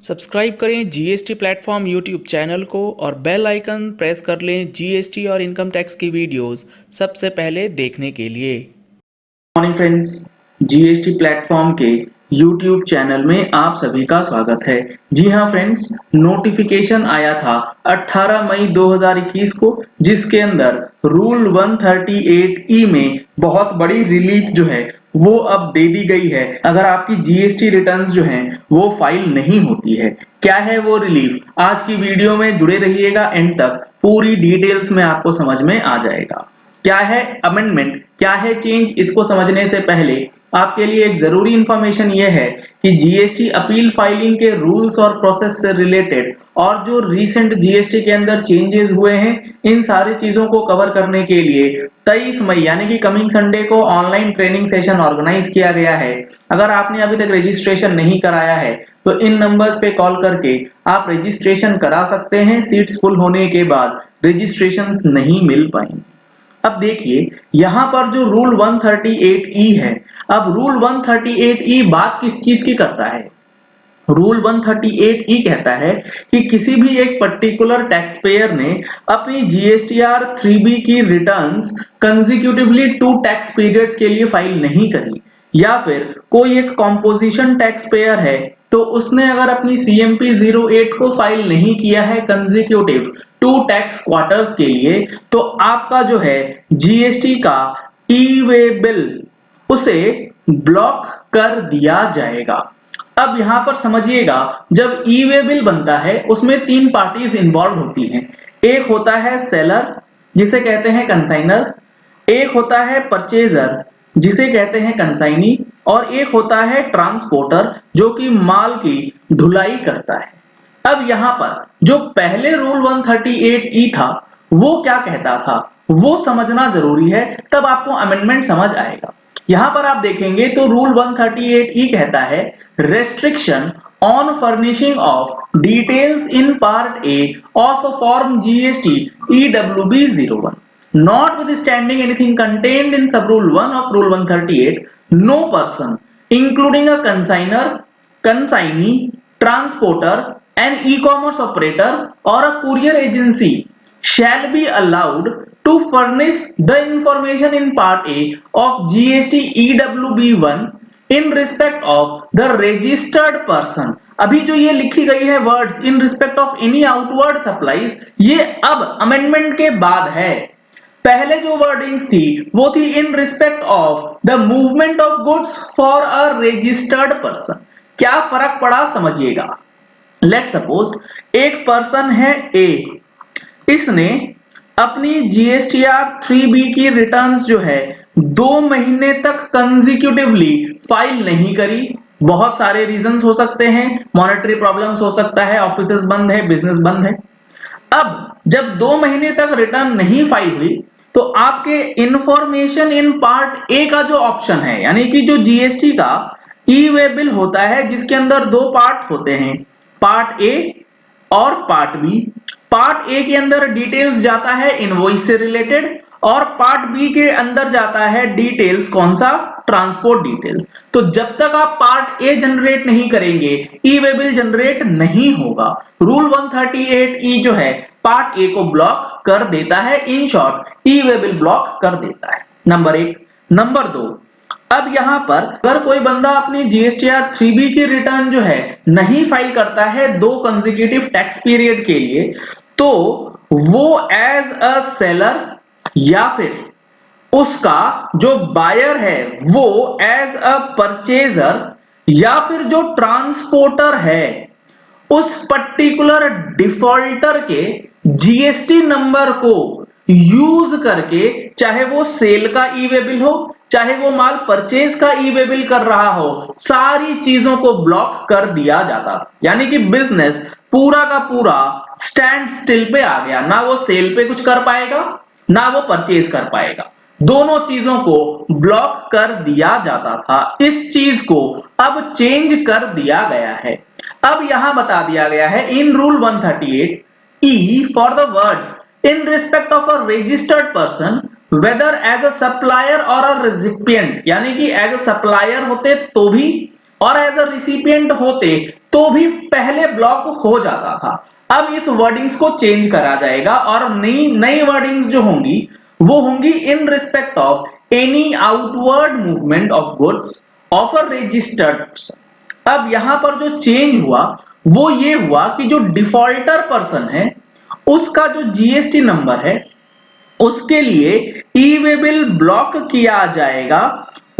Subscribe करें GST platform YouTube channel को और बेल आइकन प्रेस कर लें जीएसटी और इनकम टैक्स की वीडियोस सबसे पहले देखने के लिए। मॉर्निंग फ्रेंड्स, जीएसटी प्लेटफॉर्म के यूट्यूब चैनल में आप सभी का स्वागत है। जी हाँ फ्रेंड्स, नोटिफिकेशन आया था 18 मई 2021 को, जिसके अंदर रूल 138E में बहुत बड़ी रिलीफ जो है वो अब दे दी गई है। अगर आपकी जीएसटी रिटर्न्स जो हैं वो फाइल नहीं होती है, क्या है वो रिलीफ, आज की वीडियो में जुड़े रहिएगा एंड तक, पूरी डिटेल्स में आपको समझ में आ जाएगा। क्या है अमेंडमेंट, क्या है चेंज, इसको समझने से पहले आपके लिए एक जरूरी इंफॉर्मेशन यह है कि जीएसटी अपील फाइलिंग के रूल्स और प्रोसेस से रिलेटेड और जो रीसेंट जीएसटी के अंदर चेंजेस हुए हैं, इन सारी चीजों को कवर करने के लिए 23 मई यानी कि कमिंग संडे को ऑनलाइन ट्रेनिंग सेशन ऑर्गेनाइज किया गया है। अगर आपने अभी तक रजिस्ट्रेशन नहीं कराया है तो इन नंबर्स पे कॉल करके आप रजिस्ट्रेशन करा सकते हैं। सीट्स फुल होने के बाद रजिस्ट्रेशंस नहीं मिल पाएंगे। अब देखिए यहां पर जो रूल 138E है, अब रूल 138E बात किस चीज की करता है? रूल 138E कहता है कि किसी भी एक पर्टिकुलर टैक्स पेयर ने अपनी जीएसटीआर 3B की रिटर्न्स कंसेक्यूटिवली 2 टैक्स पीरियड्स के लिए फाइल नहीं करी, या फिर कोई एक कॉम्पोजिशन टैक्स पेयर है तो उसने अगर अपनी सीएमपी 08 को फाइल नहीं किया है कंसेक्यूटिव 2 टैक्स क्वार्टर्स के लिए, तो आपका जो है जीएसटी का ई वे बिल उसे ब्लॉक कर दिया जाएगा। अब यहां पर समझिएगा, जब ई वे बिल बनता है उसमें 3 पार्टीज इंवॉल्व होती हैं। एक होता है सेलर जिसे कहते हैं कंसाइनर, एक होता है परचेजर जिसे कहते हैं कंसाइनी, और एक होता है ट्रांसपोर्टर जो कि माल की ढुलाई करता है। अब यहां पर जो पहले रूल 138E था वो क्या कहता था वो समझना जरूरी है, तब आपको अमेंडमेंट समझ आएगा। यहां पर आप देखेंगे तो रूल 138E कहता है restriction on furnishing of details in part A of form GST EWB 01, notwithstanding anything contained in sub rule 1 of rule 138, no person including a consigner, consignee, transporter, an e-commerce operator or a courier agency shall be allowed to furnish the information in part A of GST EWB1 in respect of the registered person। अभी जो ये लिखी गई है words in respect of any outward supplies, ये अब amendment के बाद है। पहले जो वर्डिंग्स थी वो थी इन respect of the movement of goods for a registered person. क्या फर्क पड़ा समझिएगा। लेट सपोज एक पर्सन है ए, इसने अपनी जीएसटीआर 3B की रिटर्न्स जो है 2 महीने तक कंसेक्यूटिवली फाइल नहीं करी। बहुत सारे रीजंस हो सकते हैं, मॉनेटरी प्रॉब्लम्स हो सकता है, ऑफिसेस बंद है, बिजनेस बंद है। अब जब 2 महीने तक रिटर्न नहीं फाइल हुई तो आपके इंफॉर्मेशन इन पार्ट ए का जो ऑप्शन है, यानी कि जो जीएसटी का ई वे बिल होता है जिसके अंदर 2 पार्ट होते हैं, पार्ट ए और पार्ट बी। पार्ट ए के अंदर डिटेल्स जाता है इनवॉइस से रिलेटेड, और पार्ट बी के अंदर जाता है डिटेल्स, कौन सा? Transport details. तो जब तक आप पार्ट ए जनरेट नहीं करेंगे ई वे बिल जनरेट नहीं होगा। रूल 138E जो है पार्ट ए को ब्लॉक कर देता है, in short E way bill block कर देता है। नंबर 1। नंबर 2, अब यहां पर अगर कोई बंदा अपनी जीएसटीआर 3B की रिटर्न जो है नहीं फाइल करता है 2 कंसेक्यूटिव टैक्स पीरियड के लिए, तो वो एज अ सेलर या फिर उसका जो बायर है वो एज अ परचेजर या फिर जो ट्रांसपोर्टर है उस पर्टिकुलर डिफॉल्टर के जीएसटी नंबर को यूज करके, चाहे वो सेल का ई वे बिल हो, चाहे वो माल परचेज का ई वे बिल कर रहा हो, सारी चीजों को ब्लॉक कर दिया जाता। यानी कि बिजनेस पूरा का पूरा स्टैंड स्टिल पे आ गया, ना वो सेल पे कुछ कर पाएगा ना वो परचेज कर पाएगा, दोनों चीजों को ब्लॉक कर दिया जाता था। इस चीज को अब चेंज कर दिया गया है। अब यहां बता दिया गया है in rule 138E for the words in respect of a registered person whether as a supplier और अ रेसिपिएंट, यानी कि एज अ सप्लायर होते तो भी और एज अ रिसिपिएंट होते तो भी पहले ब्लॉक हो जाता था। अब इस वर्डिंग्स को चेंज करा जाएगा और नई नई वर्डिंग्स जो होंगी वो होंगी इन respect of any outward movement of goods of a registered person. अब यहां पर जो चेंज हुआ वो ये हुआ कि जो डिफॉल्टर पर्सन है उसका जो जीएसटी नंबर है उसके लिए ई वे बिल ब्लॉक किया जाएगा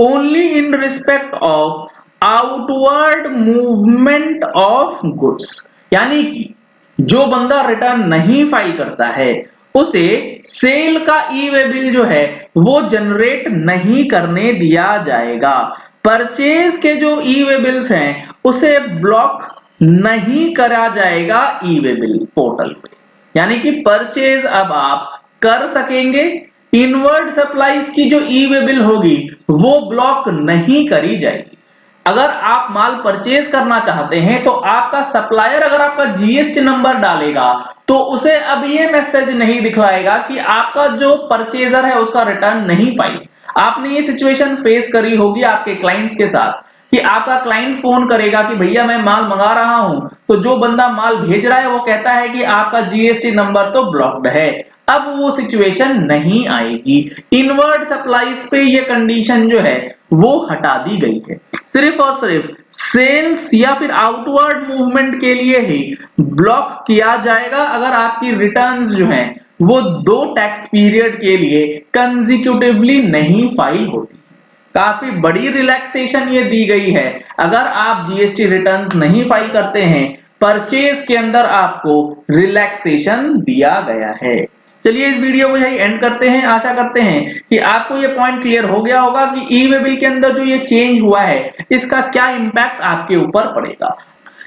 only in respect of outward movement of goods. यानी कि जो बंदा रिटर्न नहीं फाइल करता है उसे सेल का ई वे बिल जो है वो जनरेट नहीं करने दिया जाएगा। परचेज के जो ई वे बिल्स हैं उसे ब्लॉक नहीं करा जाएगा ई वे बिल पोर्टल पे। यानी कि परचेज अब आप कर सकेंगे, इनवर्ड सप्लाईज की जो ई वे बिल होगी वो ब्लॉक नहीं करी जाएगी। अगर आप माल परचेज करना चाहते हैं तो आपका सप्लायर अगर आपका जीएसटी नंबर डालेगा तो उसे अब ये मैसेज नहीं दिखलाएगा कि आपका जो परचेजर है उसका रिटर्न नहीं फाइल। आपने ये सिचुएशन फेस करी होगी आपके क्लाइंट्स के साथ कि आपका क्लाइंट फोन करेगा कि भैया मैं माल मंगा रहा हूं, तो जो बंदा माल भेज रहा है वो कहता है कि आपका जीएसटी नंबर तो ब्लॉक्ड है। अब वो सिचुएशन नहीं आएगी। इनवर्ड सप्लाईज पे ये कंडीशन जो है वो हटा दी गई है। सिर्फ और सिर्फ सेल्स या फिर आउटवर्ड मूवमेंट के लिए ही ब्लॉक किया जाएगा अगर आपकी रिटर्न्स जो हैं वो 2 टैक्स पीरियड के लिए कंसेक्यूटिवली नहीं फाइल होती। काफी बड़ी रिलैक्सेशन ये दी गई है। अगर आप जीएसटी रिटर्न्स नहीं फाइल करते हैं परचेज के अंदर आपको रिलैक्सेशन दिया गया है। चलिए इस वीडियो को यही एंड करते हैं। आशा करते हैं कि आपको ये पॉइंट क्लियर हो गया होगा कि ई वे बिल के अंदर जो ये चेंज हुआ है इसका क्या इंपैक्ट आपके ऊपर पड़ेगा।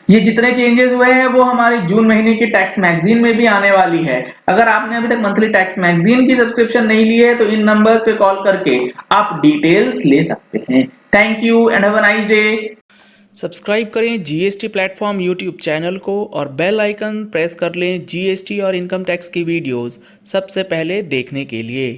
ये जितने चेंजेस हुए हैं वो हमारे जून महीने की टैक्स मैगजीन में भी आने वाली है। अगर आपने अभी तक मंथली टैक्स मैगजीन की सब्सक्रिप्शन नहीं ली है तो इन नंबर्स पे कॉल करके आप डिटेल्स ले सकते हैं। Thank you and have a nice day. Subscribe करें जीएसटी प्लेटफॉर्म यूट्यूब चैनल को और बेल आइकन प्रेस कर लें जीएसटी और इनकम टैक्स की वीडियोस सबसे पहले देखने के लिए।